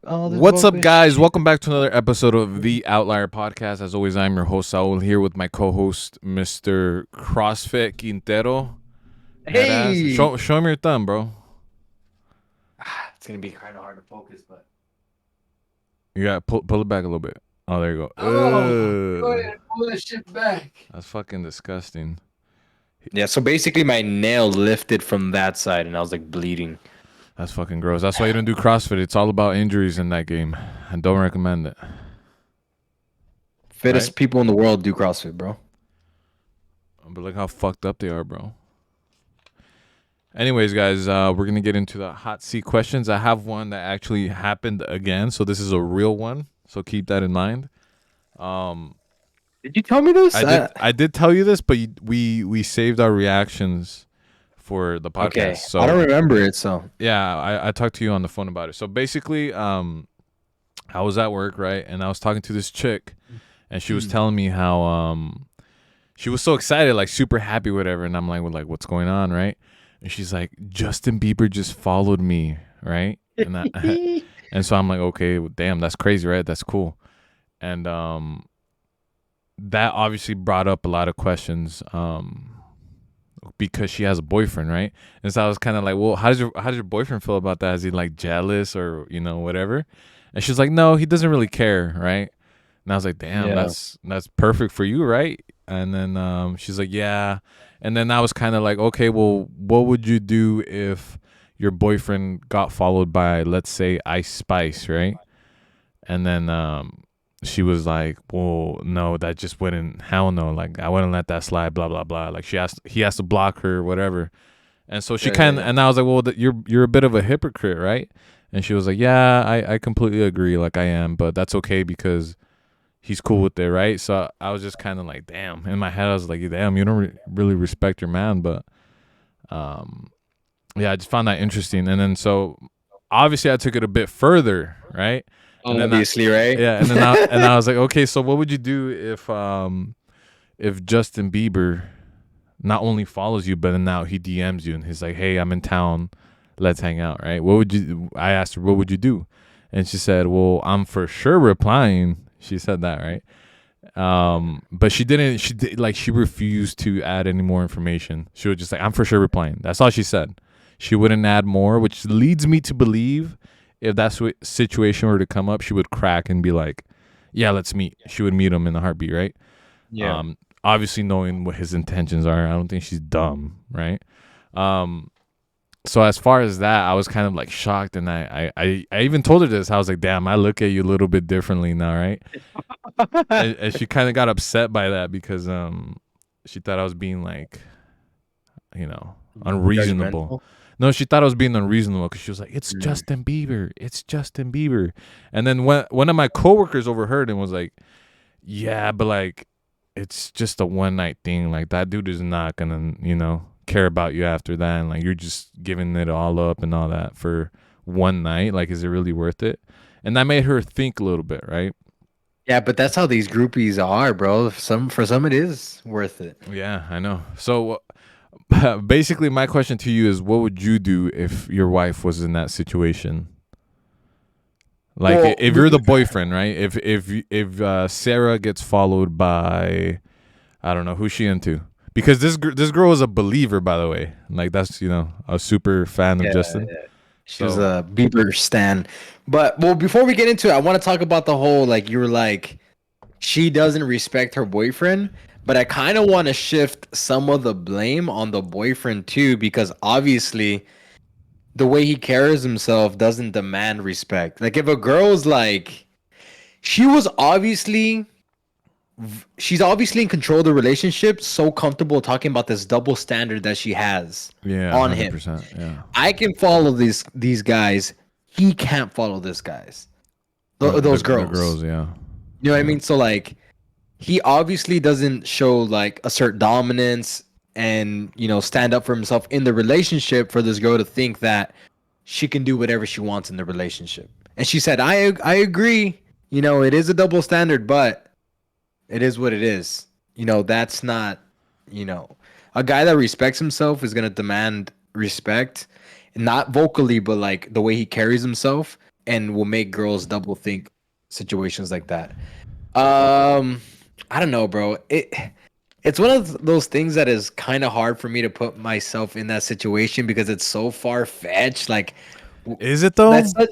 all this What's up, bogus guys? shit. Welcome back to another episode of the Outlier podcast. As always, I'm your host, Saul, here with my co host, Mr. CrossFit Quintero. Head ass. Hey, Show him your thumb, bro. it's gonna be kind of hard to focus, but You got pull it back a little bit. Oh, there you oh, go go. ahead, pull that shit back. That's fucking disgusting. Yeah, so basically my nail lifted from that side, and I was like bleeding. That's fucking gross. That's why you don't do CrossFit. It's all about injuries in that game. I don't recommend it. Right? Fittest people in the world do CrossFit, bro. But look how fucked up they are, bro. Anyways, guys, we're gonna get into the hot seat questions. I have one that actually happened again, so this is a real one. So keep that in mind. Did you tell me this? I did tell you this, but we saved our reactions for the podcast. Okay, So I don't remember it. So yeah, I talked to you on the phone about it. So basically, I was at work, right, and I was talking to this chick, and she was telling me how she was so excited, like super happy, whatever. And I'm like, what's going on, right? And she's like, Justin Bieber just followed me, right? And and so I'm like, okay, well, damn, that's crazy, right? That's cool. And that obviously brought up a lot of questions because she has a boyfriend, right? And so I was kind of like, well, how does your boyfriend feel about that? Is he like jealous or whatever? And she's like, no, he doesn't really care, right? And I was like, damn, yeah, that's perfect for you, right? And then she's like, yeah. And then I was kind of like, okay, well, what would you do if your boyfriend got followed by, let's say, Ice Spice, right? And then she was like, well, no, that just wouldn't, hell no, like I wouldn't let that slide, blah blah blah. Like he has to block her, whatever. And so she kind of, yeah. and I was like, well, you're a bit of a hypocrite, right? And she was like, yeah, I completely agree, like I am, but that's okay because he's cool with it, right? So I was just kind of like, damn. In my head, I was like, damn, you don't really respect your man, but yeah, I just found that interesting. And then so obviously I took it a bit further, right? And then Obviously, right? yeah, and then I was like, okay, so what would you do if Justin Bieber not only follows you, but then now he DMs you and he's like, hey, I'm in town, let's hang out, right? What would you? I asked her, what would you do? And she said, well, I'm for sure replying. She said that, right? But she didn't. She refused to add any more information. She was just like, I'm for sure replying. That's all she said. She wouldn't add more, which leads me to believe if that situation were to come up, she would crack and be like, yeah, let's meet. She would meet him in a heartbeat, right? Yeah. Obviously knowing what his intentions are, I don't think she's dumb, right? So as far as that, I was kind of like shocked, and I even told her this. I was like, damn, I look at you a little bit differently now, right? And she kind of got upset by that because she thought I was being like, unreasonable. Judgmental. No, she thought I was being unreasonable because she was like, "It's Mm. Justin Bieber. It's Justin Bieber." And then one of my coworkers overheard and was like, "Yeah, but like, it's just a one night thing. Like that dude is not gonna, care about you after that. And like you're just giving it all up and all that for one night. Like, is it really worth it?" And that made her think a little bit, right? Yeah, but that's how these groupies are, bro. For some, it is worth it. Yeah, I know. So basically, my question to you is, what would you do if your wife was in that situation? Like, Well, if you're the boyfriend, right? If Sarah gets followed by, I don't know, who's she into? Because this girl is a believer, by the way. Like that's a super fan of yeah, Justin. she was So a Bieber stan. But well, before we get into it, I want to talk about the whole like you were like she doesn't respect her boyfriend, but I kind of want to shift some of the blame on the boyfriend too because obviously the way he carries himself doesn't demand respect. Like if a girl's like she was obviously she's obviously in control of the relationship, so comfortable talking about this double standard that she has yeah, on him. 100%. Yeah, I can follow these guys. He can't follow this guys. Those the girls. girls, yeah, You know what I yeah, mean? So like he obviously doesn't show like assert dominance and stand up for himself in the relationship for this girl to think that she can do whatever she wants in the relationship. And she said, I agree. It is a double standard, but it is what it is. That's not, a guy that respects himself is going to demand respect, not vocally, but like the way he carries himself. and will make girls double think situations like that. Um, I don't know, bro. It's one of those things that is kind of hard for me to put myself in that situation because it's so far fetched. Like, Is it that's though? not,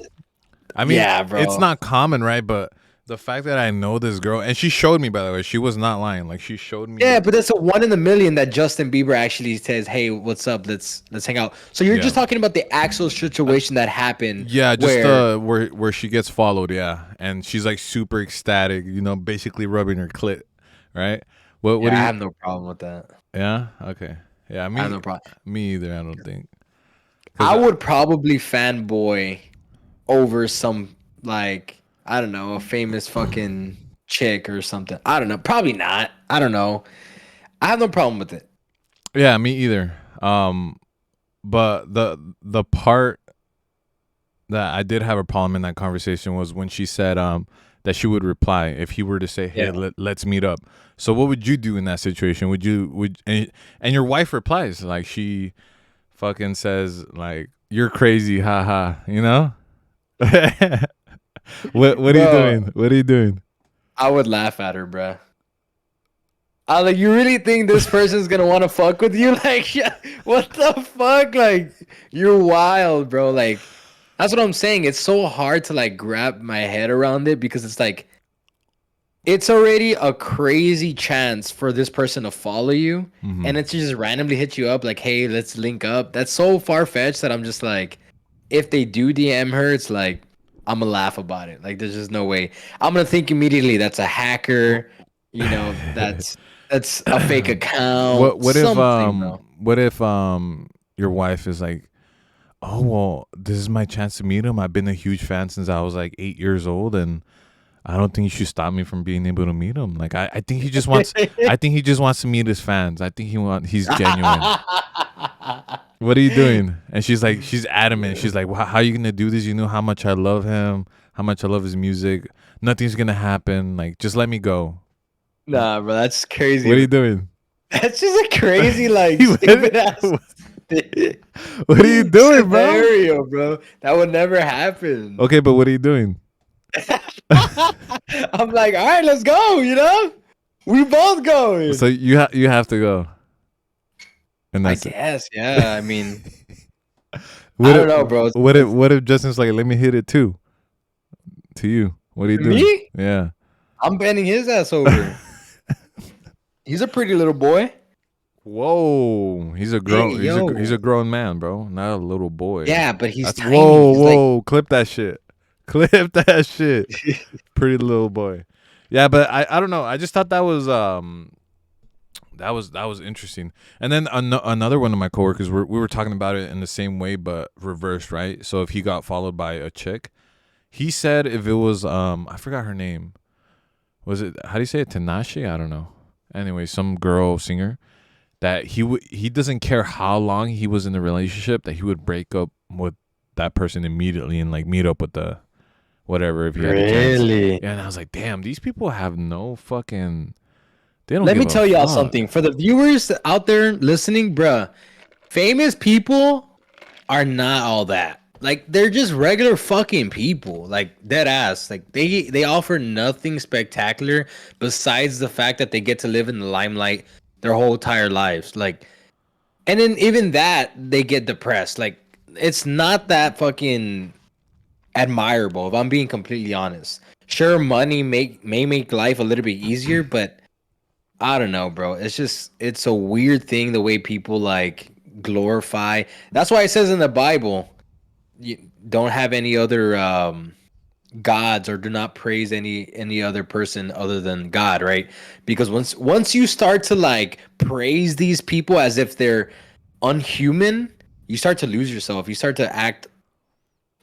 I mean, yeah, it's bro. not common, right? But the fact that I know this girl, and she showed me, by the way, she was not lying. Like she showed Yeah, me. but that's a one in a million that Justin Bieber actually says, "Hey, what's up? Let's hang out." So you're Yeah, just talking about the actual situation that happened yeah, just where, where she gets followed, yeah, and she's like super ecstatic, basically rubbing her clit, right? What yeah, do I you? have no problem with that. Yeah, okay, yeah, I have no problem. me either. I don't think because I would probably fanboy over some like I don't know a famous fucking chick or something. I don't know. Probably not. I don't know. I have no problem with it. yeah, me either. But the part that I did have a problem in that conversation was when she said that she would reply if he were to say, "Hey, Yeah. let's meet up." So what would you do in that situation? Would and your wife replies like she fucking says like you're crazy, haha, you know? What are you Bro, doing? What are you doing? I would laugh at her, bruh. I like you really think this person's gonna want to fuck with you? Like, yeah, what the fuck? Like, you're wild, bro. Like, that's what I'm saying. It's so hard to like grab my head around it because it's like it's already a crazy chance for this person to follow you, and Hmm. it's just randomly hit you up like, "Hey, let's link up." That's so far fetched that I'm just like, if they do DM her, it's like I'm gonna laugh about it. Like, there's just no way. I'm gonna think immediately that's a hacker. That's a fake account, something, bro. What if your wife is like, oh well, this is my chance to meet him. I've been a huge fan since I was like 8 years old, and I don't think you should stop me from being able to meet him. Like I think he just wants I think he just wants to meet his fans. I think he's genuine. What are you doing? And she's adamant. She's like, how are you gonna do this? You know how much I love him, how much I love his music. Nothing's gonna happen. Like just let me go. Nah, bro, that's What are you crazy. doing? That's just a crazy, like, what, stupid ass what are you doing, bro? scenario, bro. That would never happen. Okay, but what are you doing? I'm like, all right, let's go. We both So going. you have to go, and I that's it. guess, yeah. I mean, I What if don't know, bro. what if Justin's like, let me hit it too to you? What are you doing? Me? Yeah. I'm bending his ass over. He's a pretty little boy. Whoa, Hey, he's yo. a grown man, bro, not a little boy. Yeah, but he's That's tiny. He's like, whoa, clip that shit. Clip that shit. Pretty little boy. Yeah, but I don't know. I just thought that was interesting. And then another one of my coworkers we were talking about it in the same way but reversed, right? So if he got followed by a chick, he said if it was I forgot her name. Was it how do you say it? Tanashi? I don't know. Anyway, some girl singer that he doesn't care how long he was in the relationship that he would break up with that person immediately and like meet up with the whatever if he had a chance. really? Yeah, and I was like, damn, these people have no fucking. They don't Let give me a tell y'all fuck. something. For the viewers out there listening, bruh, famous people are not all that. Like they're just regular fucking people. Like dead ass. Like they offer nothing spectacular besides the fact that they get to live in the limelight their whole entire lives. Like and then even that they get depressed. Like it's not that fucking admirable if I'm being completely honest. Sure money may make life a little bit easier, but I don't know, bro. It's a weird thing the way people like glorify. That's why it says in the Bible, you don't have any other gods or do not praise any other person other than God, right? Because once you start to like praise these people as if they're unhuman, you start to lose yourself. You start to act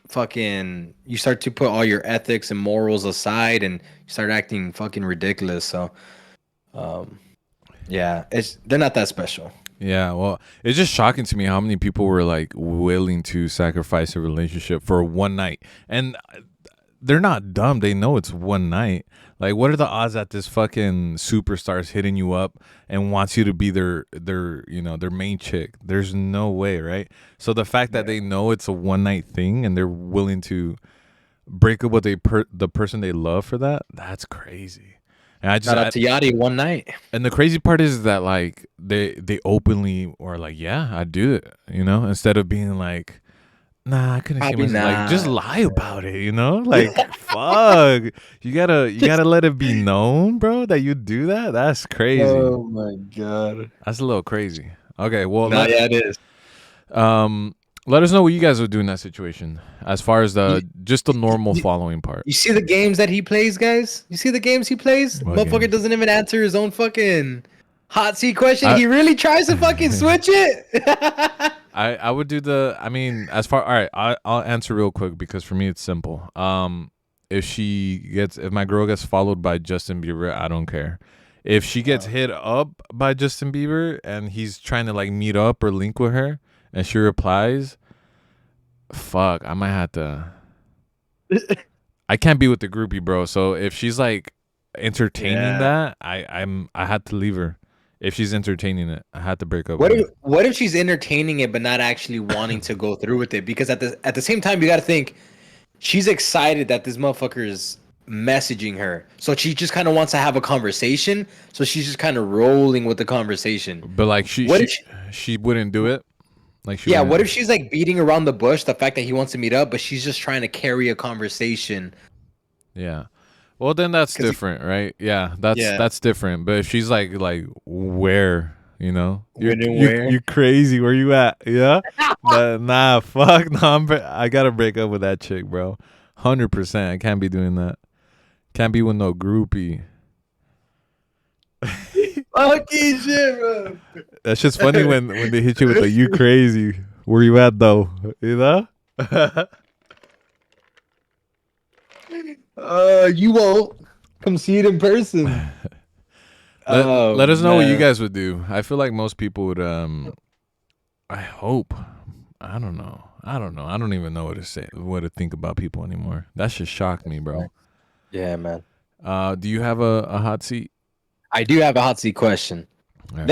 fucking you start to put all your ethics and morals aside and you start acting fucking ridiculous. So, um yeah, it's they're not that special. Yeah, well, it's just shocking to me how many people were like willing to sacrifice a relationship for one night, and they're not dumb. They know it's one night. Like, what are the odds that this fucking superstar is hitting you up and wants you to be their main chick? There's no way, right? So the fact that Yeah. they know it's a one night thing and they're willing to break up with the person they love for that. That's crazy. And Shout out to Yachty one night. and the crazy part is that like they openly or like, yeah, I do it, instead of being like, nah, I couldn't see Probably myself. Like, just not. lie about it, Like, fuck, you gotta let it be known, bro, that you do that. That's crazy. Oh my god. That's a little crazy. Okay, well, Nah, yeah, it is. um let us know what you guys would do in that situation, as far as You, just the normal you, following part. you see the games that he plays, guys? You see the games he plays? What Motherfucker games? doesn't even answer his own fucking hot seat question. I He really tries to fucking switch it. I would do I mean, as far, all right, I'll answer real quick because for me it's simple. If my girl gets followed by Justin Bieber, I don't care. If she gets hit up by Justin Bieber and he's trying to like meet up or link with her and she replies, fuck, I might have to. I can't be with the groupie, bro. So if she's like entertaining Yeah. that, I had to leave her. If she's entertaining it, I had to break up What with her. if she's entertaining it but not actually wanting to go through with it? Because at the same time, you got to think she's excited that this motherfucker is messaging her, so she just kind of wants to have a conversation. So she's just kind of rolling with the conversation. But like What if? she wouldn't do it. Like she Yeah, wouldn't. what if she's like beating around the bush, the fact that he wants to meet up, but she's just trying to carry a conversation? Yeah. Well, then that's 'Cause different, right? Yeah, that's yeah, that's different. But if she's like where, when and where? you crazy, where you at? Yeah. Nah, fuck, no, I gotta break up with that chick, bro. 100%. I can't be doing that. Can't be with no groupie. Fucking shit, bro. That's just funny when they hit you with the "you crazy." Where you at though? You know. You won't come see it in person. Oh Let us know what you man. guys would do. I feel like most people would. I hope. I don't know. I don't know. I don't even know what to say, what to think about people anymore. That should shock me, bro. Yeah, man. Do you have a hot seat? I do have a hot seat question. All right.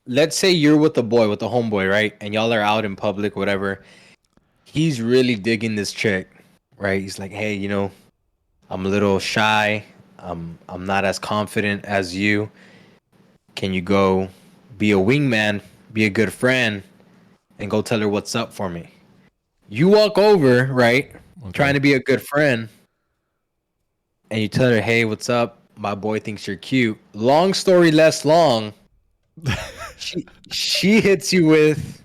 Let's say you're with the boy, with the homeboy, right? And y'all are out in public, whatever. He's really digging this chick, right? He's like, hey, I'm a little shy. I'm not as confident as you. Can you go be a wingman, be a good friend, and go tell her what's up for me? You walk over, right? Okay. Trying to be a good friend, and you tell her, hey, what's up? My boy thinks you're cute. Long story less long. She hits you with,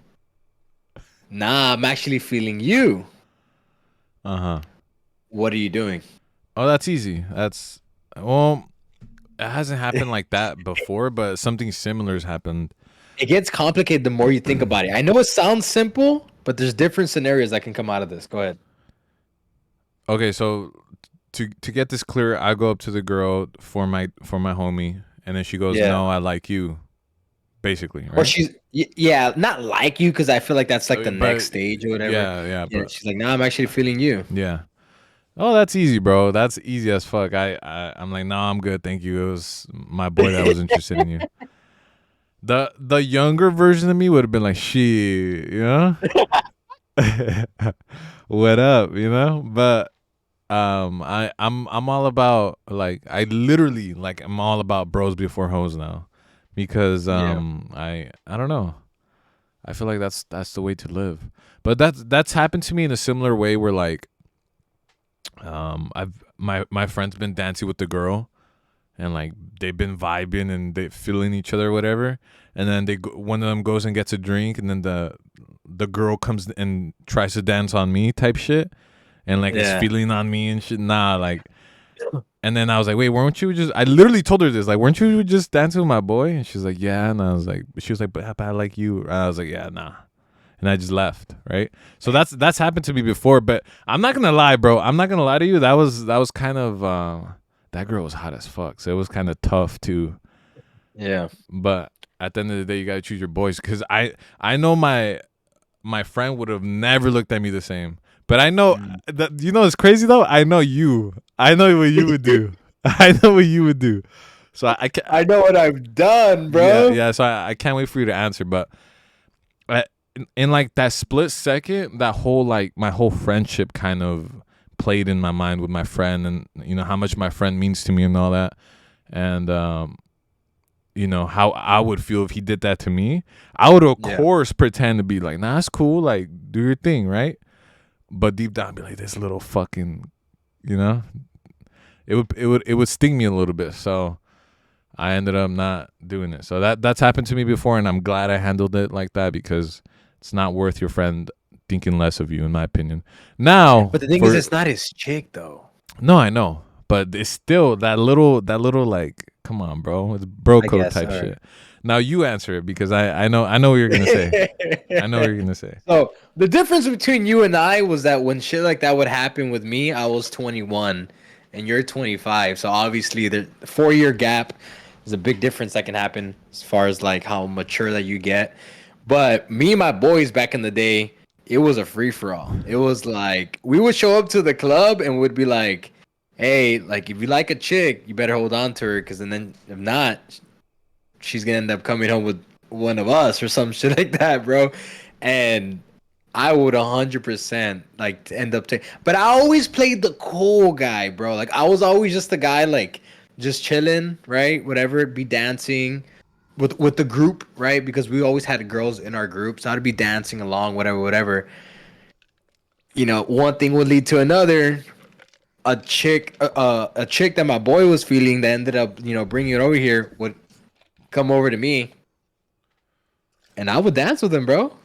nah, I'm actually feeling you. Uh-huh. What are you doing? Oh, that's easy. Well, it hasn't happened like that before, but something similar has happened. It gets complicated the more you think about it. I know it sounds simple, but there's different scenarios that can come out of this. Go ahead. Okay, so to get this clear, I go up to the girl for my homie, and then she goes, Yeah. "No, I like you." Basically, right? Or yeah, not like you, because I feel like that's like the But next stage or whatever. yeah, Yeah, but she's like, nah, I'm actually feeling you. yeah. Oh, that's easy, bro. That's easy as fuck. I'm like, no, I'm good, thank you. It was my boy that was interested in you. The younger version of me would have been like, shit, what up, But I'm all about like I'm all about bros before hoes now, because Yeah. I don't know. I feel like that's the way to live. But that's happened to me in a similar way where like I've my friend's been dancing with the girl, and like they've been vibing and they feeling each other or whatever, and then one of them goes and gets a drink, and then the girl comes and tries to dance on me type shit, and like is Yeah. feeling on me and shit. Nah, like, and then I was like, wait, weren't you just? I literally told her this, like, weren't you just dancing with my boy? And she's like, yeah. And I was like, she was like, but I like you. And I was like, yeah, nah. And I just left, right? So that's happened to me before, but I'm not gonna lie, bro. I'm not gonna lie to you. That was kind of that girl was hot as fuck, so it was kind of tough too. Yeah. But at the end of the day, you gotta choose your boys, because I know my friend would have never looked at me the same. But I know that it's crazy though. I know you. I know what you would do. I know what you would do. So I can, I know what I've done, bro. Yeah. So I can't wait for you to answer, but. in like that split second, that whole like my whole friendship kind of played in my mind with my friend, and you know how much my friend means to me and all that, and you know how I would feel if he did that to me. I would of Yeah. course pretend to be like, nah, it's cool, like do your thing, right? But deep down, I'd be like, this little fucking, you know, it would sting me a little bit. So I ended up not doing it. So that's happened to me before, and I'm glad I handled it like that because it's not worth your friend thinking less of you, in my opinion. Now, But the thing is, it's not his chick though. no, I know, but it's still that little like, come on, bro, it's bro I code guess. type All right. shit. Now you answer it because I know what you're gonna say. I know what you're gonna say. So the difference between you and I was that when shit like that would happen with me, I was 21 and you're 25. So obviously the 4 year gap is a big difference that can happen as far as like how mature that you get. But me and my boys back in the day, it was a free for all. It was like we would show up to the club and would be like, "Hey, like if you like a chick, you better hold on to her, because then if not, she's gonna end up coming home with one of us or some shit like that, bro." And I would 100% like end up taking, but I always played the cool guy, bro. Like I was always just the guy, like just chilling, right? Whatever, be dancing with the group, right? Because we always had girls in our group, so I'd be dancing along, whatever, whatever. You know, one thing would lead to another. A chick that my boy was feeling that ended up, bringing it over here would come over to me, and I would dance with him, bro.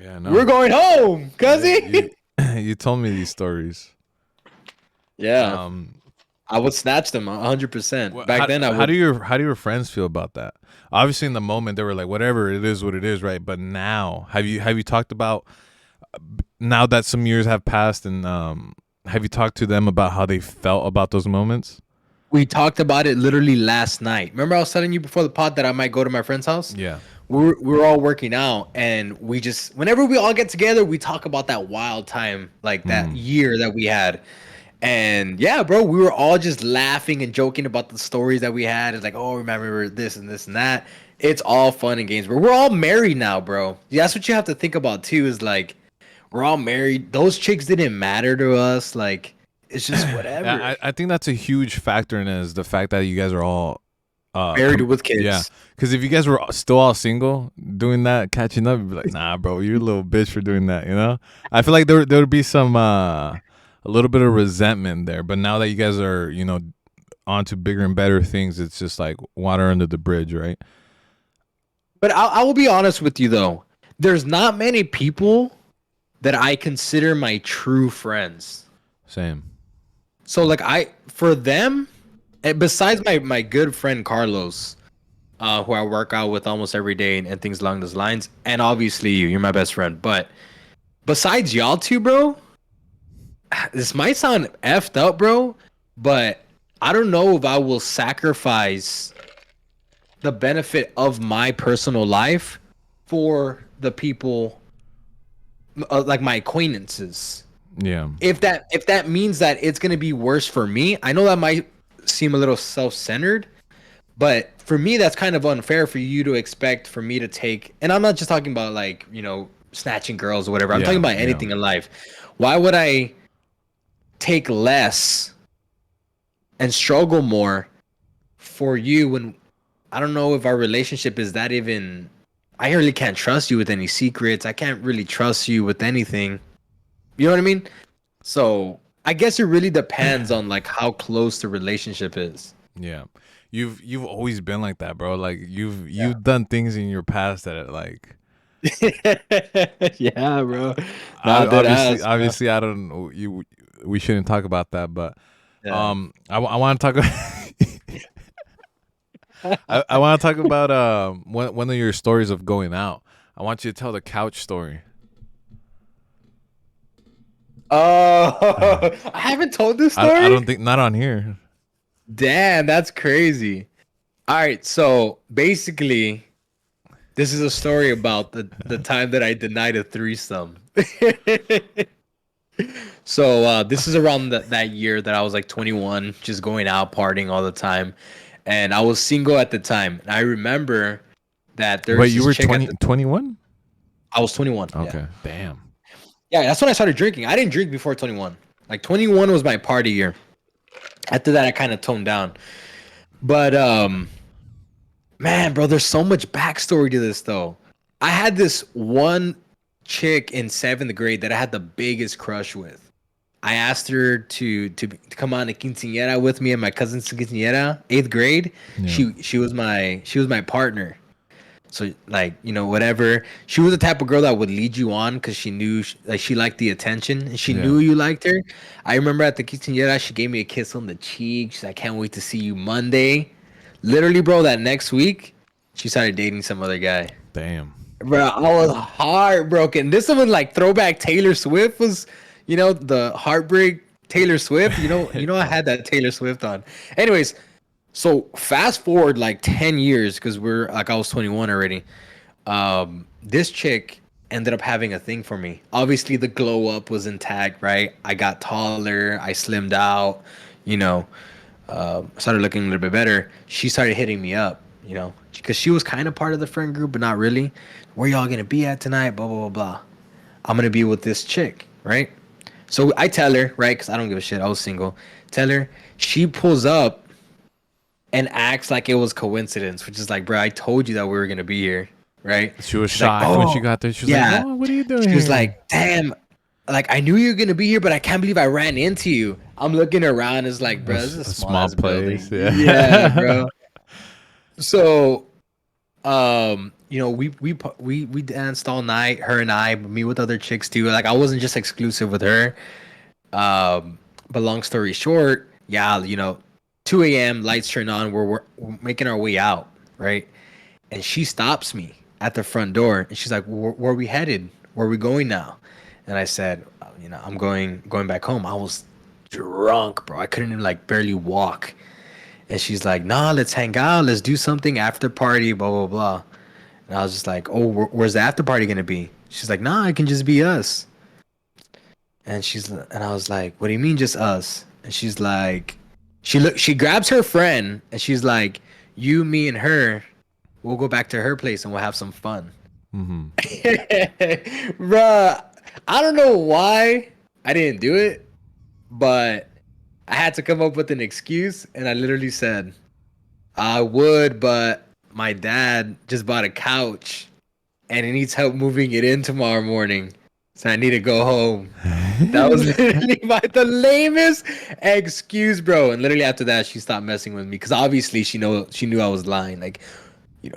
Yeah, no. We're going home, cuzzy. You told me these stories. Yeah, Um, I would snatch them 100%. Back how then, I how do would. your friends feel about that? Obviously, in the moment they were like, whatever, it is what it is, right? But now, have you talked about now that some years have passed, and have you talked to them about how they felt about those moments? We talked about it literally last night. Remember, I was telling you before the pod that I might go to my friend's house. Yeah. We were all working out, and we just whenever we all get together, we talk about that wild time, like that year that we had. And yeah, bro, we were all just laughing and joking about the stories that we had. It's like, oh, remember this and this and that. It's all fun and games, but we're all married now, bro. Yeah, that's what you have to think about too. Is like we're all married. Those chicks didn't matter to us. Like it's just whatever. I think that's a huge factor in it, is the fact that you guys are all Married with yeah, kids. because if you guys were still all single doing that, catching up, you'd be like, nah, bro, you're a little bitch for doing that, you know. I feel like there would be some a little bit of resentment there, but now that you guys are, on to bigger and better things, it's just like water under the bridge, right? But I will be honest with you though. There's not many people that I consider my true friends. Same. So like for them, besides my good friend Carlos, who I work out with almost every day and things along those lines, and obviously you're my best friend. But besides y'all two, bro, this might sound effed up, bro, but I don't know if I will sacrifice the benefit of my personal life for the people like my acquaintances. Yeah. If that means that it's gonna be worse for me, I know that might seem a little self-centered, but for me that's kind of unfair for you to expect for me to take. And I'm not just talking about like snatching girls or whatever. I'm Yeah, talking about yeah. anything in life. Why would I take less and struggle more for you when I don't know if our relationship is that even. I really can't trust you with any secrets. I can't really trust you with anything. You know what I mean? So I guess it really depends on like how close the relationship is. Yeah. You've always been like that, bro. Like you've Yeah. you've done things in your past that are like, Yeah, bro. Not that obviously ass. Bro. obviously I don't know, you we shouldn't talk about that, but Yeah. I want to talk I want to talk about one of your stories of going out. I want you to tell the couch story. Oh, I haven't told this story. I don't think, not on here. Damn, that's crazy. All right, so basically, this is a story about the time that I denied a threesome. So this is around that year that I was like 21, just going out partying all the time, and I was single at the time. And I remember that there Wait, was you this were chick 21? I was 21. Okay. Yeah. Damn. Yeah, that's when I started drinking. I didn't drink before 21. Like 21 was my party year. After that, I kind of toned down. But man, bro, there's so much backstory to this though. I had this one chick in 7th grade that I had the biggest crush with. I asked her to come on a quinceañera with me and my cousin's quinceañera, 8th grade. Yeah. She was my partner. So like, whatever. She was the type of girl that would lead you on because she knew like she liked the attention and she Yeah. knew you liked her. I remember at the quinceañera, she gave me a kiss on the cheek. She's like, "I can't wait to see you Monday." Literally, bro, that next week, she started dating some other guy. Damn. Bro, I was heartbroken. This one, like throwback Taylor Swift was, the heartbreak Taylor Swift. I had that Taylor Swift on. Anyways, so fast forward like 10 years because I was 21 already. This chick ended up having a thing for me. Obviously, the glow up was intact, right? I got taller, I slimmed out, started looking a little bit better. She started hitting me up, because she was kind of part of the friend group, but not really. Where y'all gonna be at tonight? Blah, blah, blah, blah. I'm gonna be with this chick, right? So I tell her, right? Because I don't give a shit. I was single. Tell her. She pulls up and acts like it was coincidence, which is like, bro, I told you that we were gonna be here, right? She was She's like, shocked when she got there. She was like, "Oh, what are you doing?" She was here?" like, damn, like I knew you were gonna be here, but I can't believe I ran into you. I'm looking around, it's like, bro, this is a small place. building. Yeah. Yeah, bro. So, we danced all night, her and I, me with other chicks too. Like I wasn't just exclusive with her. But long story short, yeah, 2 a.m. lights turn on. We're making our way out, right? And she stops me at the front door, and she's like, "Where are we headed? Where are we going now?" And I said, "I'm going back home." I was drunk, bro. I couldn't even like barely walk. And she's like, "Nah, let's hang out. Let's do something after party, blah blah blah." And I was just like, "Oh, where's the after party gonna be?" She's like, "Nah, it can just be us." And I was like, "What do you mean just us?" And she's like, she grabs her friend and she's like, "You, me, and her, we'll go back to her place and we'll have some fun." Mm-hmm. Bruh, I don't know why I didn't do it, but I had to come up with an excuse, and I literally said, "I would, but my dad just bought a couch and he needs help moving it in tomorrow morning. So I need to go home." That was literally the lamest excuse, bro. And literally after that, she stopped messing with me because obviously she knew I was lying. Like,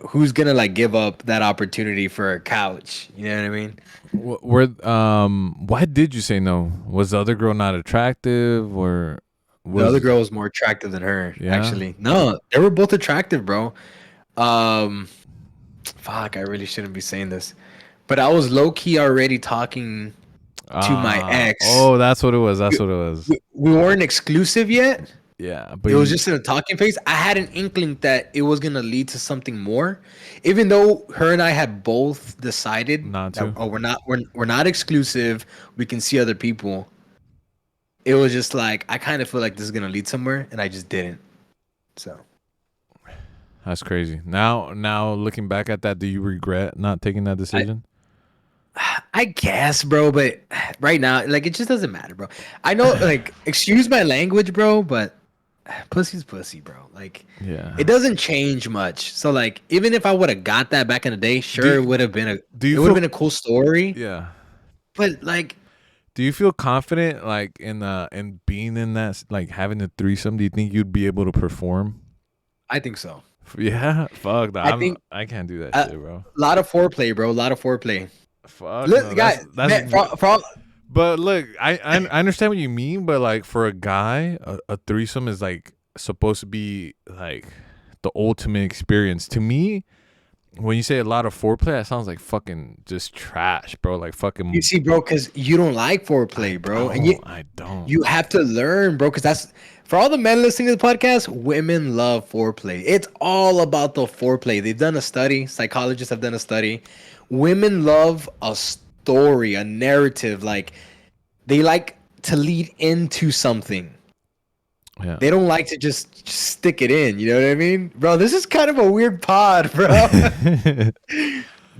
who's gonna like give up that opportunity for a couch? You know what I mean? Why did you say no? Was the other girl not attractive, or The other girl was more attractive than her. Yeah? Actually, no, they were both attractive, bro. Fuck, I really shouldn't be saying this, but I was low key already talking to my ex. Oh, that's what it was. That's what it was. We weren't exclusive yet. Yeah, but It was just in a talking phase. I had an inkling that it was gonna lead to something more, even though her and I had both decided Not that, to. we're not exclusive. We can see other people. It was just like I kind of feel like this is gonna lead somewhere, and I just didn't. So That's crazy. Now looking back at that, do you regret not taking that decision? I guess, bro, but right now, like, it just doesn't matter, bro. I know, like, excuse my language, bro, but pussy's pussy, bro. Like, Yeah. it doesn't change much. So, like, even if I would have got that back in the day, sure, it would have been a cool story. Yeah. But like, Do you feel confident, like, in being in that, like, having a threesome? Do you think you'd be able to perform? I think so. Yeah. Fuck that. I can't do that shit, bro. A lot of foreplay, bro. A lot of foreplay. Fuck. Look, No, guys, but look, I understand what you mean, but like for a guy, a threesome is like supposed to be like the ultimate experience. To me, when you say a lot of foreplay, that sounds like fucking just trash, bro. Like fucking. you see, bro, because you don't like foreplay, bro, I don't. You have to learn, bro, because that's for all the men listening to the podcast. Women love foreplay. It's all about the foreplay. They've done a study. Psychologists have done a study. Women love a story, a narrative. Like, they like to lead into something. Yeah. They don't like to just stick it in. You know what I mean, bro? This is kind of a weird pod, bro.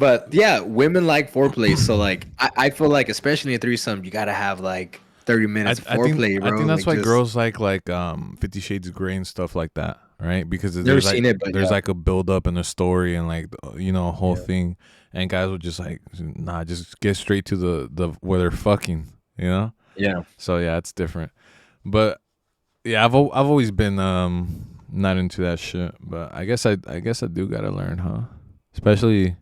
But yeah, women like foreplay. So like, I feel like especially in a threesome, you gotta have like 30 minutes of foreplay, I bro. think that's Like why just girls like 50 Shades of Grey and stuff like that, right? Because never seen it, but there's yeah, like a build up and a story and like a whole yeah, thing, and guys will just like nah, just get straight to the where they're fucking, you know. yeah. So yeah, it's different. But yeah, I've always been not into that shit, but I guess I do gotta learn, huh? Especially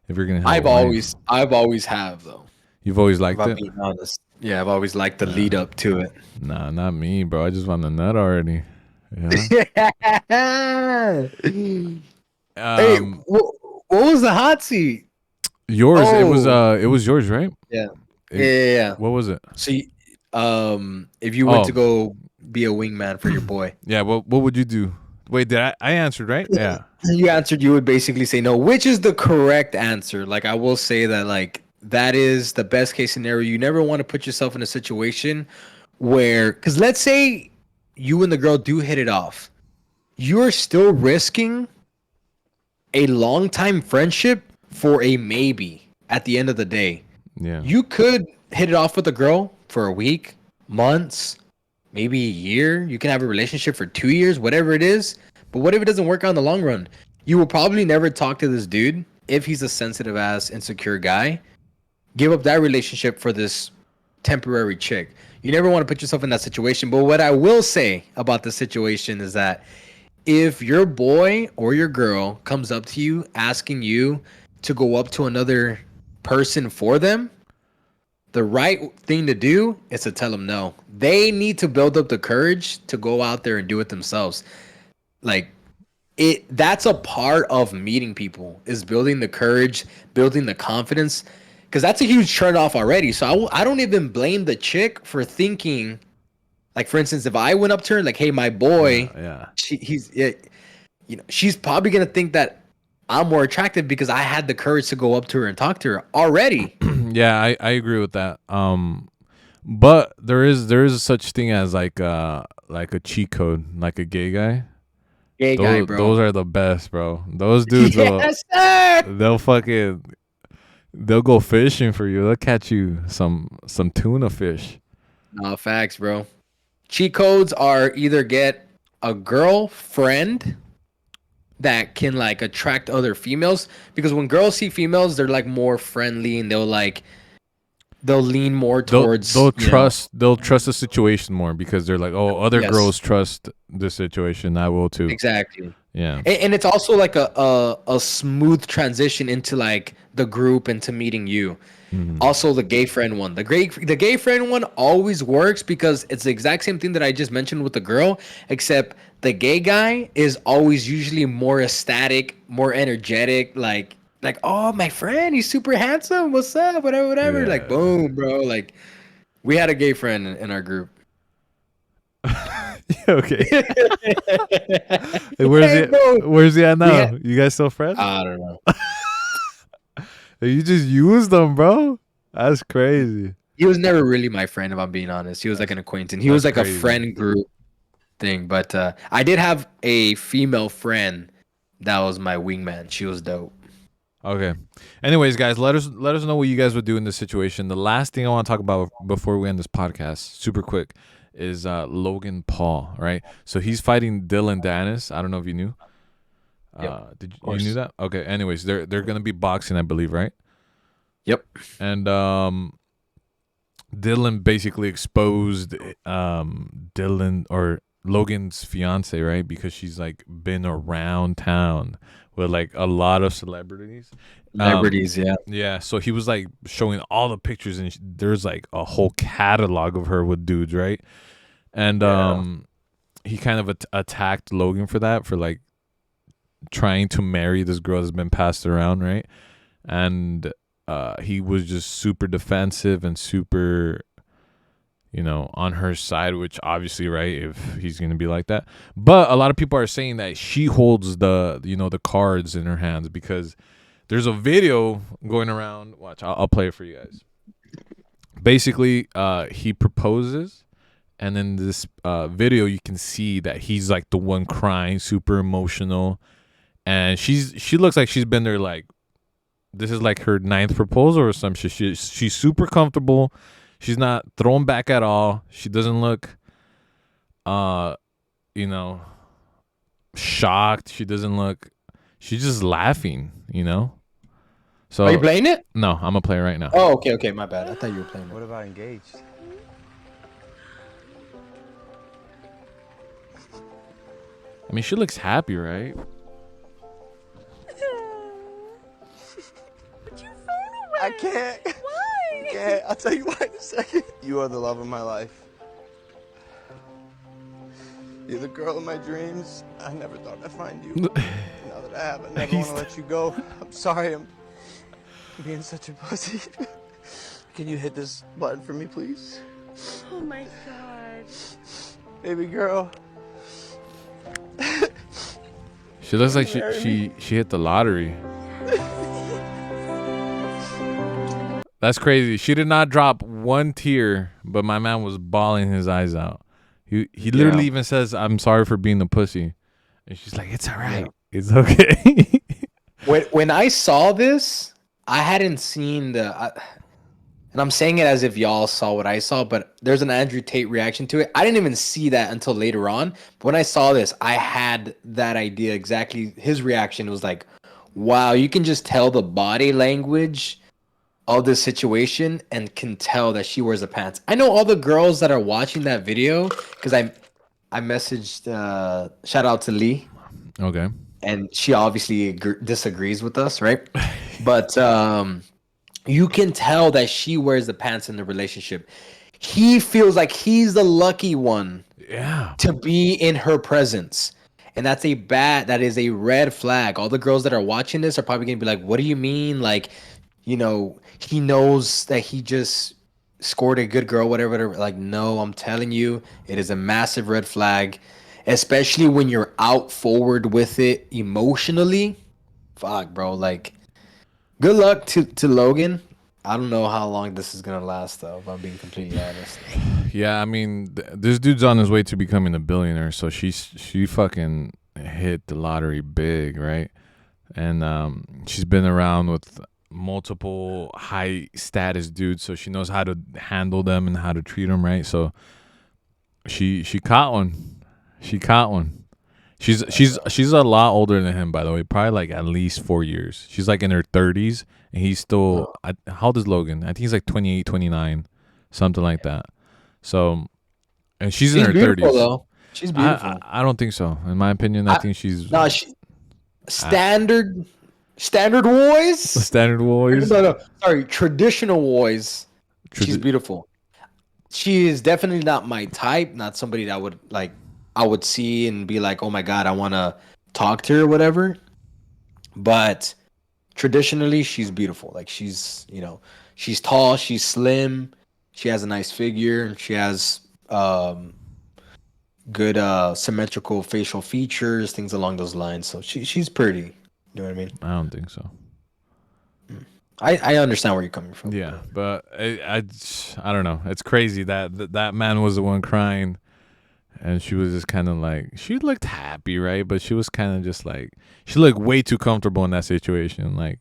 if you're gonna have a wife. I've always have though. You've always If liked I'm it? being honest, yeah, I've always liked the Nah, lead up to it. nah, not me, bro. I just want the nut already. Yeah. Hey, Um, what was the hot seat? yours. Oh, It was yours, right? yeah, yeah, It, yeah, yeah. what was it? So, if you went Oh, to go be a wingman for your boy, yeah. What would you do? Wait, did I answered right? Yeah. you answered you would basically say no, which is the correct answer. Like I will say that like that is the best case scenario. You never want to put yourself in a situation where, because let's say you and the girl do hit it off, you're still risking a long time friendship for a maybe at the end of the day. Yeah. You could hit it off with a girl for a week, months, maybe a year. You can have a relationship for 2 years, whatever it is. But what if it doesn't work out in the long run? You will probably never talk to this dude if he's a sensitive ass, insecure guy. Give up that relationship for this temporary chick. You never want to put yourself in that situation. But what I will say about the situation is that if your boy or your girl comes up to you asking you to go up to another person for them, the right thing to do is to tell them no. They need to build up the courage to go out there and do it themselves. Like that's a part of meeting people is building the courage, building the confidence, because that's a huge turn off already. So I don't even blame the chick for thinking, like for instance, if I went up to her like, "Hey, my boy," Yeah. she's probably gonna think that I'm more attractive because I had the courage to go up to her and talk to her already. Yeah. I agree with that. But there is such thing as like a cheat code, like a gay guy. Gay guy, bro. Those are the best, bro. Those dudes will Yes, sir. they'll go fishing for you. They'll catch you some tuna fish. No facts, bro. Cheat codes are either get a girlfriend that can like attract other females, because when girls see females, they're like more friendly and they'll lean more towards, They'll trust the situation more because they're like, oh, other yes, girls trust the situation. I will too. exactly. Yeah. And it's also like a smooth transition into like the group and to meeting you. Mhm. Also, the gay friend one. The gay friend one always works because it's the exact same thing that I just mentioned with the girl, except the gay guy is always usually more ecstatic, more energetic, like oh my friend, he's super handsome. What's up? Whatever, whatever. Like Yeah. boom, bro. Like we had a gay friend in our group. Okay. Hey, Hey, bro. Where's he at We had. now? You guys still friends? I don't know. You just used them, bro. That's crazy. He was never really my friend, if I'm being honest. He was like an acquaintance. He was That's like a crazy. friend group thing. But I did have a female friend that was my wingman. She was dope. Okay. Anyways, guys, let us know what you guys would do in this situation. The last thing I want to talk about before we end this podcast, super quick, is Logan Paul, right? So he's fighting Dylan Dennis. I don't know if you knew. Yep, Did of you knew course. that? Okay. Anyways, they're gonna be boxing, I believe, right? Yep. And Dylan basically exposed Dylan or Logan's fiance, right? Because she's like been around town with like a lot of celebrities. Celebrities, yeah. Yeah, so he was like showing all the pictures, and there's like a whole catalog of her with dudes, right? And Yeah. he kind of attacked Logan for that, for like trying to marry this girl that's been passed around, right? And he was just super defensive and super, on her side, which obviously, right, if he's gonna be like that. But a lot of people are saying that she holds the cards in her hands, because there's a video going around. Watch, I'll play it for you guys. Basically, he proposes, and in this video, you can see that he's like the one crying, super emotional, and she looks like she's been there like this is like her ninth proposal or some shit. She's super comfortable. She's not thrown back at all. She doesn't look, uh, you know, shocked. She doesn't look. She's just laughing. Are you So playing it? no, I'm gonna play it right now. Oh, okay, my bad. I thought you were playing What it. about engaged? I mean, she looks happy, right? But you phone away. I can't. Why? I can't. I'll tell you why in a second. You are the love of my life. You're the girl of my dreams. I never thought I'd find you. Now that I have, I never want to let you go. I'm sorry. I'm being such a pussy. Can you hit this button for me, please? Oh my god. Baby girl. She looks like she hit the lottery. That's crazy. She did not drop one tear, but my man was bawling his eyes out. He literally even says, "I'm sorry for being a pussy," and she's like, "It's all right. It's okay." When I saw this, I hadn't seen and I'm saying it as if y'all saw what I saw, but there's an Andrew Tate reaction to it. I didn't even see that until later on. But when I saw this, I had that idea exactly. His reaction was like, wow, you can just tell the body language of this situation and can tell that she wears the pants. I know all the girls that are watching that video because I messaged shout out to Lee. Okay. And she obviously disagrees with us, right? But you can tell that she wears the pants in the relationship. He feels like he's the lucky one to be in her presence. And that is a red flag. All the girls that are watching this are probably going to be like, what do you mean? Like, he knows that he just scored a good girl, whatever. Like, no, I'm telling you, it is a massive red flag, especially when you're out forward with it emotionally. Fuck, bro. Like, good luck to Logan. I don't know how long this is gonna last, though. If I'm being completely honest. Yeah, I mean, this dude's on his way to becoming a billionaire, so she fucking hit the lottery big, right? And she's been around with multiple high status dudes, so she knows how to handle them and how to treat them, right? So she caught one. She caught one. She's a lot older than him, by the way. Probably like at least 4 years. She's like in her 30s, and he's still. How old is Logan? I think he's like 28, 29, something like that. So, and she's in her 30s. Though. She's beautiful. I don't think so. In my opinion, I think she's standard boys. Standard boys. No, sorry, traditional boys. She's beautiful. She is definitely not my type. Not somebody that I would see and be like, oh my god, I want to talk to her or whatever. But traditionally, she's beautiful. Like she's tall, she's slim, she has a nice figure, and she has good symmetrical facial features, things along those lines. So she's pretty. You know what I mean? I don't think so. I understand where you're coming from. Yeah, but I don't know. It's crazy that man was the one crying, and she was just kind of like, she looked happy, right? But she was kind of just like, she looked way too comfortable in that situation. Like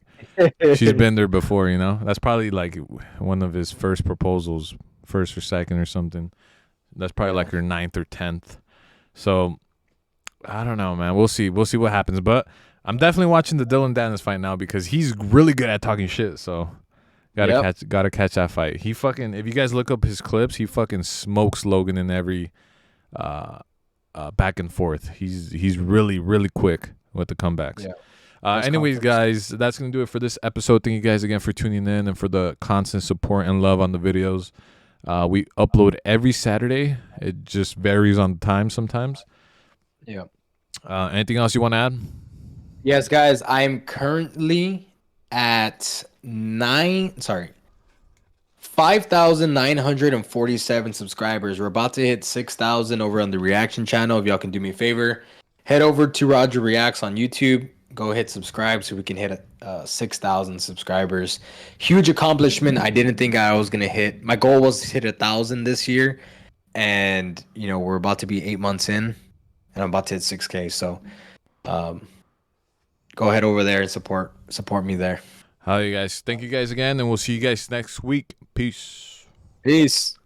she's been there before, That's probably like one of his first proposals, first or second or something. That's probably like her 9th or 10th. So I don't know, man. We'll see. We'll see what happens. But I'm definitely watching the Dylan Dennis fight now because he's really good at talking shit. So gotta catch that fight. He fucking, if you guys look up his clips, he fucking smokes Logan in every back and forth. He's really, really quick with the comebacks. Yeah. Anyways, guys, that's gonna do it for this episode. Thank you guys again for tuning in and for the constant support and love on the videos. We upload every Saturday. It just varies on time sometimes. Yeah. Anything else you want to add? Yes, guys. I'm currently at 5,947 subscribers. We're about to hit 6,000 over on the reaction channel. If y'all can do me a favor, head over to Roger Reacts on YouTube. Go hit subscribe so we can hit 6,000 subscribers. Huge accomplishment. I didn't think I was gonna hit. My goal was to hit 1,000 this year, and we're about to be 8 months in, and I'm about to hit 6K. So, go ahead over there and support me there. How you guys? Thank you guys again, and we'll see you guys next week. Peace. Peace.